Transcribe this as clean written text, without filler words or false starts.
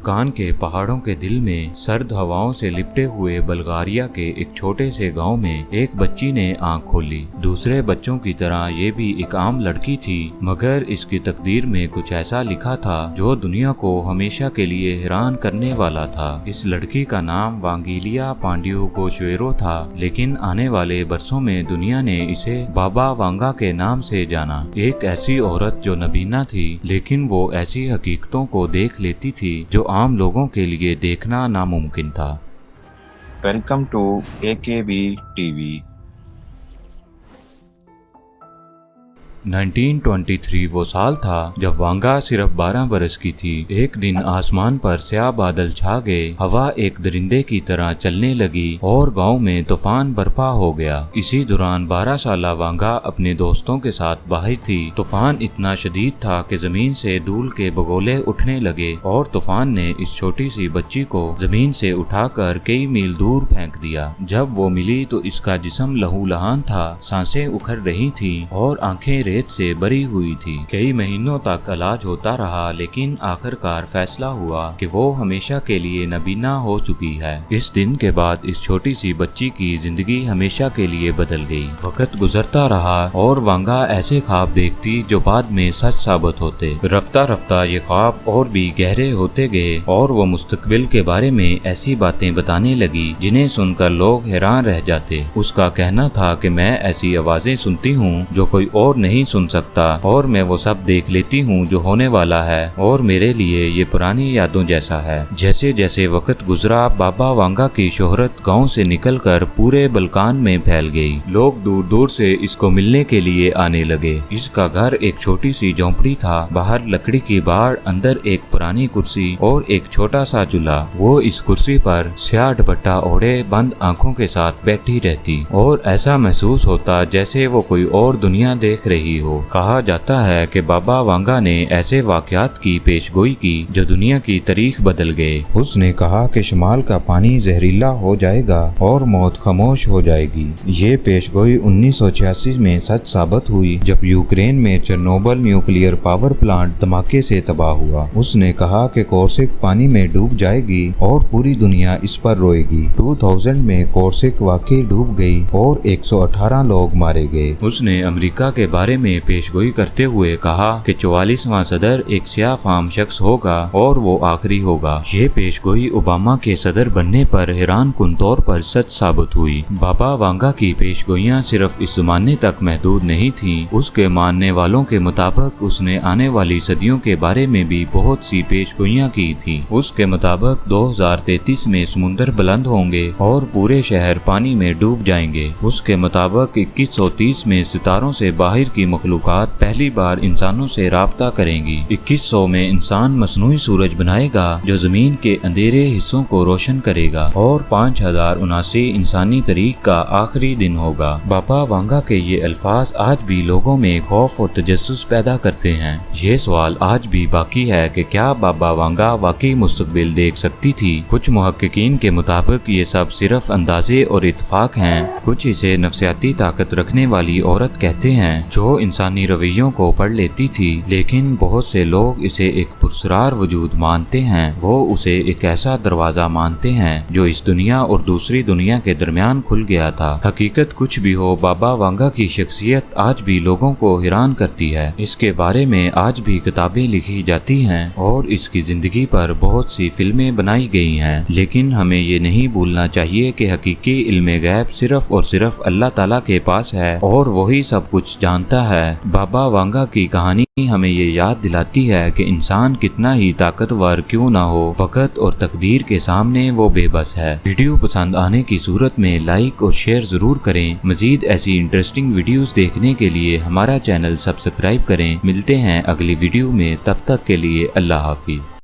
Balkan के पहाड़ों के दिल में सर्द हवाओं से लिपटे हुए बल्गारिया के एक छोटे से गांव में एक बच्ची ने आंख खोली। दूसरे बच्चों की तरह ये भी एक आम लड़की थी, मगर इसकी तकदीर में कुछ ऐसा लिखा था जो दुनिया को हमेशा के लिए हैरान करने वाला था। इस लड़की का नाम वांगिलिया पांड्यू गोशवेरो था, लेकिन आने वाले बरसों में दुनिया ने इसे बाबा वांगा के नाम से जाना। एक ऐसी औरत जो नबीना थी, लेकिन वो ऐसी हकीकतों को देख लेती थी जो आम लोगों के लिए देखना नामुमकिन था। Welcome to AKB TV। 1923 वो साल था जब वांगा सिर्फ 12 बरस की थी। एक दिन आसमान पर स्याह बादल छा गए, हवा एक दरिंदे की तरह चलने लगी और गांव में तूफान बर्पा हो गया। इसी दौरान 12 साला वांगा अपने दोस्तों के साथ बाहर थी। तूफान इतना शदीद था कि जमीन से धूल के बगोले उठने लगे और तूफान ने इस छोटी सी बच्ची को जमीन से उठाकर कई मील दूर फेंक दिया। जब वो मिली तो इसका जिस्म लहूलुहान था, सांसें उखड़ रही थी और आंखें रेत से भरी हुई थी। कई महीनों तक इलाज होता रहा, लेकिन आखिरकार फैसला हुआ कि वो हमेशा के लिए नबीना हो चुकी है। इस दिन के बाद इस छोटी सी बच्ची की जिंदगी हमेशा के लिए बदल गई। वक्त गुजरता रहा और वांगा ऐसे ख्वाब देखती जो बाद में सच साबित होते। रफ्ता रफ्ता ये ख्वाब और भी गहरे होते गए और वो मुस्तकबिल के बारे में ऐसी बातें बताने लगी जिन्हें सुनकर लोग हैरान रह जाते। उसका कहना था कि मैं ऐसी आवाजें सुनती हूँ जो कोई और नहीं सुन सकता, और मैं वो सब देख लेती हूँ जो होने वाला है, और मेरे लिए ये पुरानी यादों जैसा है। जैसे जैसे वक्त गुजरा, बाबा वांगा की शोहरत गांव से निकलकर पूरे बल्कान में फैल गई। लोग दूर दूर से इसको मिलने के लिए आने लगे। इसका घर एक छोटी सी झोंपड़ी था, बाहर लकड़ी की बाड़, अंदर एक पुरानी कुर्सी और एक छोटा सा चूल्हा। वो इस कुर्सी पर स्याह दुपट्टा ओढ़े बंद आंखों के साथ बैठी रहती और ऐसा महसूस होता जैसे वो कोई और दुनिया देख रही हो। कहा जाता है कि बाबा वांगा ने ऐसे वाकयात की पेशगोई की जो दुनिया की तारीख बदल गए। उसने कहा कि शुमाल का पानी जहरीला हो जाएगा और मौत खामोश हो जाएगी। ये पेशगोई 1986 में सच साबित हुई जब यूक्रेन में चेरनोबिल न्यूक्लियर पावर प्लांट धमाके से तबाह हुआ। उसने कहा कि कोर्सिक पानी में डूब जाएगी और पूरी दुनिया इस पर रोएगी। 2000 में कोर्सिक वाकई डूब गई और 118 लोग मारे गए। उसने अमेरिका के बारे में पेशगोई करते हुए कहा कि 44वां सदर एक स्याह फाम शख्स होगा और वो आखिरी होगा। ये पेशगोई ओबामा के सदर बनने पर हैरान कुन तौर पर सच साबित हुई। बाबा वांगा की पेशगोइयां सिर्फ इस जमाने तक महदूद नहीं थीं। उसके मानने वालों के मुताबिक उसने आने वाली सदियों के बारे में भी बहुत सी पेशगोइयां की थी। उसके मुताबिक 2033 में समुंदर बुलंद होंगे और पूरे शहर पानी में डूब जाएंगे। उसके मुताबिक 2130 में सितारों से बाहर की मखलूकात पहली बार इंसानों से राब्ता करेंगी। 2100 में इंसान मसनूई सूरज बनाएगा जो जमीन के अंधेरे हिस्सों को रोशन करेगा और 5079 इंसानी तारीख का आखिरी दिन होगा। बाबा वांगा के ये अल्फाज आज भी लोगों में खौफ और तजस्सुस पैदा करते हैं। ये सवाल आज भी बाकी है कि क्या बाबा वांगा वाकई मुस्तकबिल देख सकती थी? कुछ मुहक्किकीन के मुताबिक ये सब सिर्फ अंदाजे और इत्तेफाक हैं। कुछ इसे नफ्सियाती ताकत रखने वाली औरत कहते हैं जो इंसानी रवैयों को पढ़ लेती थी, लेकिन बहुत से लोग इसे एक पुरस्कार वजूद मानते हैं। वो उसे एक ऐसा दरवाजा मानते हैं जो इस दुनिया और दूसरी दुनिया के दरमियान खुल गया था। हकीकत कुछ भी हो, बाबा वांगा की शख्सियत आज भी लोगों को हैरान करती है। इसके बारे में आज भी किताबें लिखी जाती हैं और इसकी जिंदगी पर बहुत सी फिल्में बनाई गई हैं, लेकिन हमें ये नहीं भूलना चाहिए कि हकीकी इल्मे गैब सिर्फ और सिर्फ अल्लाह ताला के पास है और वही सब कुछ जानता है। बाबा वांगा की कहानी हमें ये याद दिलाती है कि इंसान कितना ही ताकतवर क्यों ना हो, वक्त और तकदीर के सामने वो बेबस है। वीडियो पसंद आने की सूरत में लाइक और शेयर जरूर करें। मजीद ऐसी इंटरेस्टिंग वीडियोस देखने के लिए हमारा चैनल सब्सक्राइब करें। मिलते हैं अगली वीडियो में, तब तक के लिए अल्लाह हाफिज।